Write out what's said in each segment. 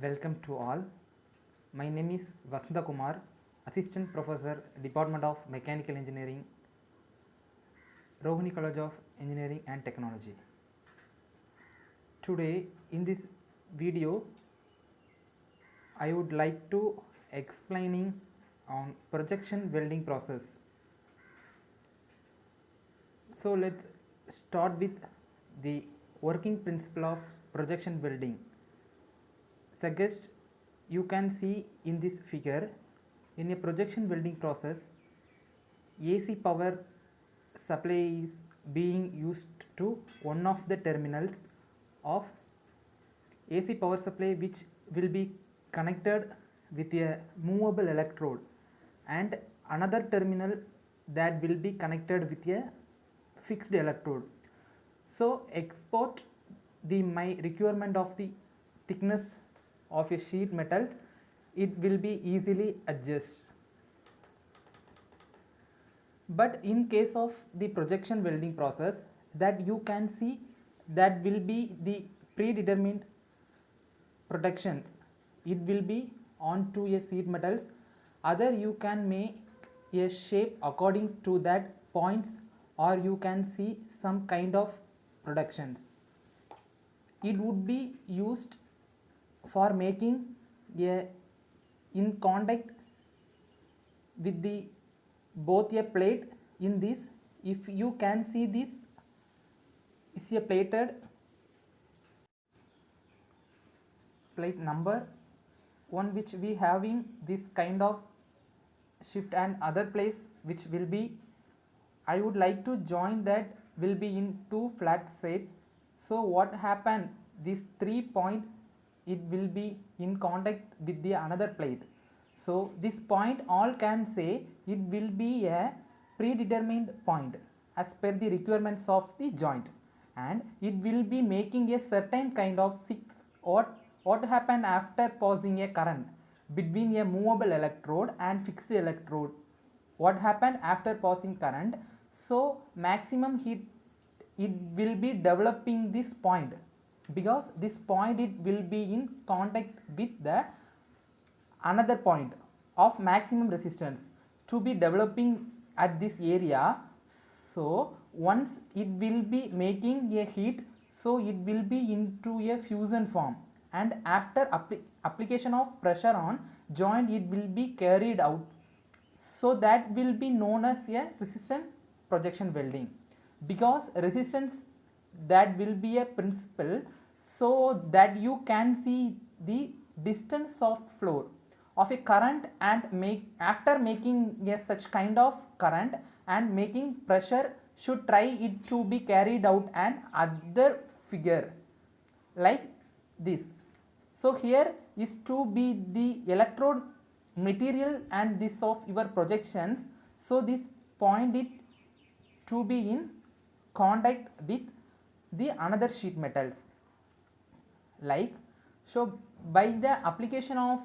Welcome to all. My name is Vasanta Kumar, Assistant Professor, Department of Mechanical Engineering, Rohini College of Engineering and Technology. Today in this video I would like to explaining on projection welding process. So let's start with the working principle of projection welding. Suggest you can see in this figure, in a projection welding process AC power supply is being used to one of the terminals of AC power supply, which will be connected with a movable electrode, and another terminal that will be connected with a fixed electrode. So export the my requirement of the thickness of a sheet metals, it will be easily adjusted. But in case of the projection welding process, that you can see, that will be the predetermined protections, it will be onto a sheet metals. Other you can make a shape according to that points, or you can see some kind of protections. It would be used for making a in contact with the both a plate. In this, if you can see, this is a plated plate number 1, which we having this kind of shift, and other place which will be, I would like to join that, will be in two flat shapes. So what happened, this 3 point, it will be in contact with the another plate. So this point all can say it will be a predetermined point as per the requirements of the joint, and it will be making a certain kind of what happened after passing a current between a movable electrode and fixed electrode. What happened after passing current? So maximum heat it will be developing this point, because this point it will be in contact with the another point of maximum resistance to be developing at this area. So once it will be making a heat, so it will be into a fusion form, and after application of pressure on joint, it will be carried out. So that will be known as a resistance projection welding, because resistance, that will be a principle, so that you can see the distance of flow of a current, and make after making a such kind of current and making pressure, should try it to be carried out and other figure like this. So here is to be the electrode material and this of your projections. So this point it to be in contact with the another sheet metals, like so by the application of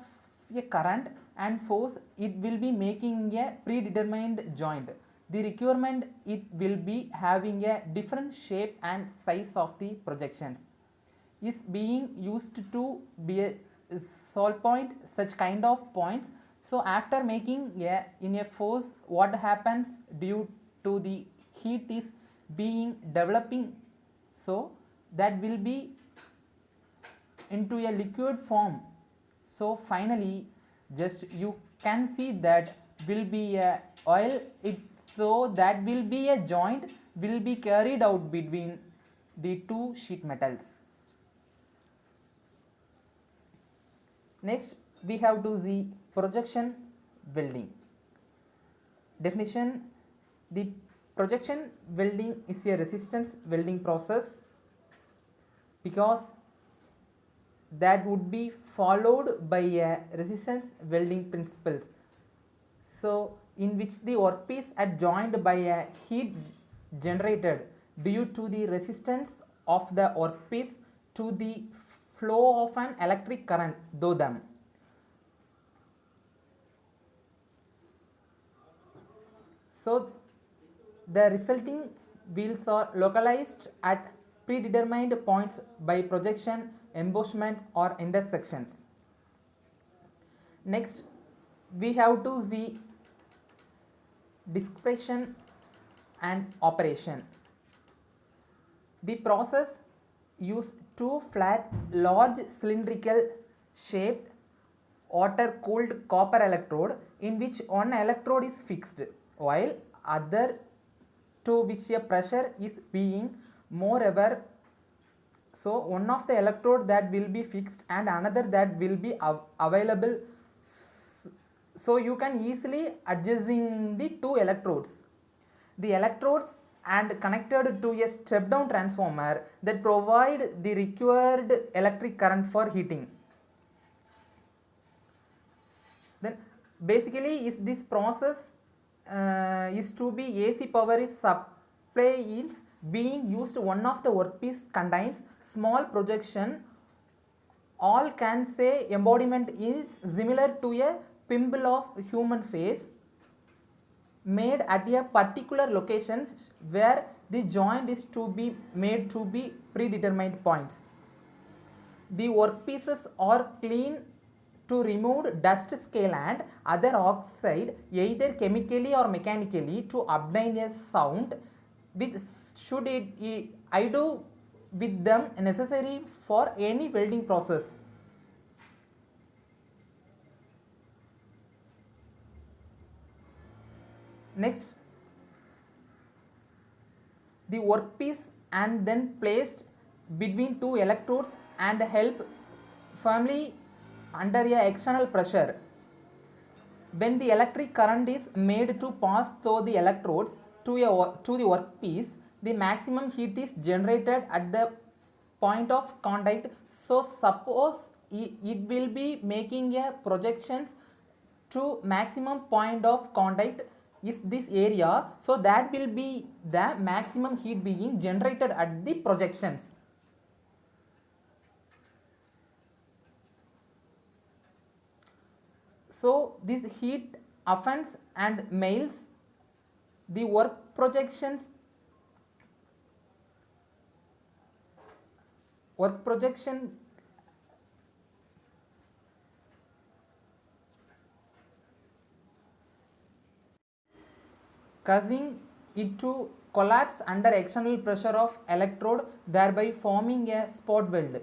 a current and force, it will be making a predetermined joint. The requirement, it will be having a different shape and size of the projections, is being used to be a solve point, such kind of points. So after making a in a force, what happens due to the heat is being developing, so that will be into a liquid form. So finally just you can see that will be a oil, it, so that will be a joint will be carried out between the two sheet metals. Next we have to see projection welding. Definition: the projection welding is a resistance welding process, because that would be followed by a resistance welding principles, so in which the workpiece are joined by a heat generated due to the resistance of the workpiece to the flow of an electric current through them. So the resulting wheels are localized at predetermined points by projection, embossment or intersections. Next, we have to see dispersion and operation. The process use two flat large cylindrical shaped water cooled copper electrode in which one electrode is fixed while other to which a pressure is being moreover. So one of the electrode that will be fixed and another that will be available, so you can easily adjusting the two electrodes. The electrodes and connected to a step down transformer that provide the required electric current for heating. Then basically is this process is to be AC power is supply is being used. One of the workpiece contains small projection. All can say embodiment is similar to a pimple of human face made at a particular location where the joint is to be made to be predetermined points. The workpieces are clean to remove dust, scale and other oxide either chemically or mechanically to obtain a sound which should I do with them necessary for any welding process. Next, the workpiece and then placed between two electrodes and held firmly under a external pressure. When the electric current is made to pass through the electrodes to the workpiece, the maximum heat is generated at the point of contact. So suppose it will be making a projections to maximum point of contact is this area, so that will be the maximum heat being generated at the projections. So this heat affects and mails the work projection causing it to collapse under external pressure of electrode, thereby forming a spot weld.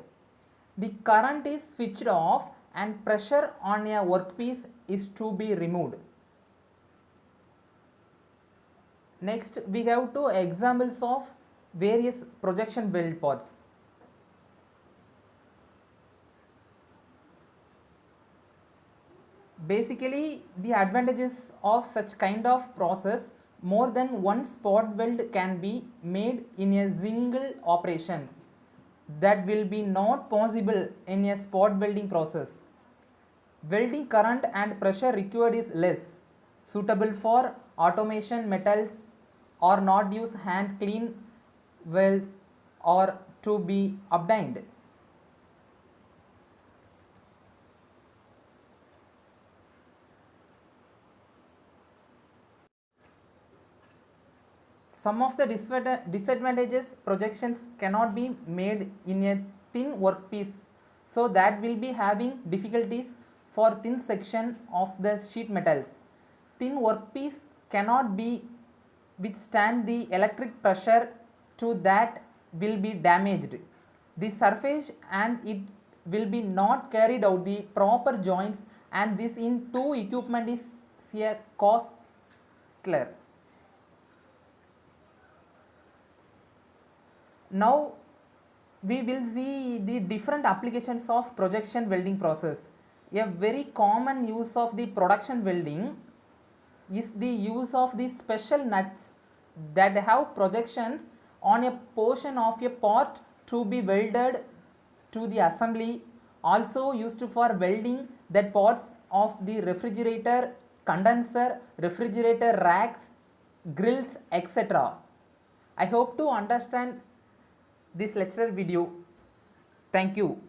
The current is switched off and pressure on a workpiece is to be removed. Next, we have two examples of various projection weld parts. Basically, the advantages of such kind of process, more than one spot weld can be made in a single operations. That will be not possible in a spot welding process. Welding current and pressure required is less, suitable for automation metals or not use hand clean welds or to be obtained. Some of the disadvantages, projections cannot be made in a thin workpiece, so that will be having difficulties for thin section of the sheet metals. Thin workpiece cannot be withstand the electric pressure, to that will be damaged the surface and it will be not carried out the proper joints, and this in two equipment is a costly. Now we will see the different applications of projection welding process. A very common use of the production welding is the use of the special nuts that have projections on a portion of a part to be welded to the assembly, also used for welding that parts of the refrigerator, condenser, refrigerator racks, grills, etc. I hope to understand this lecture video. Thank you.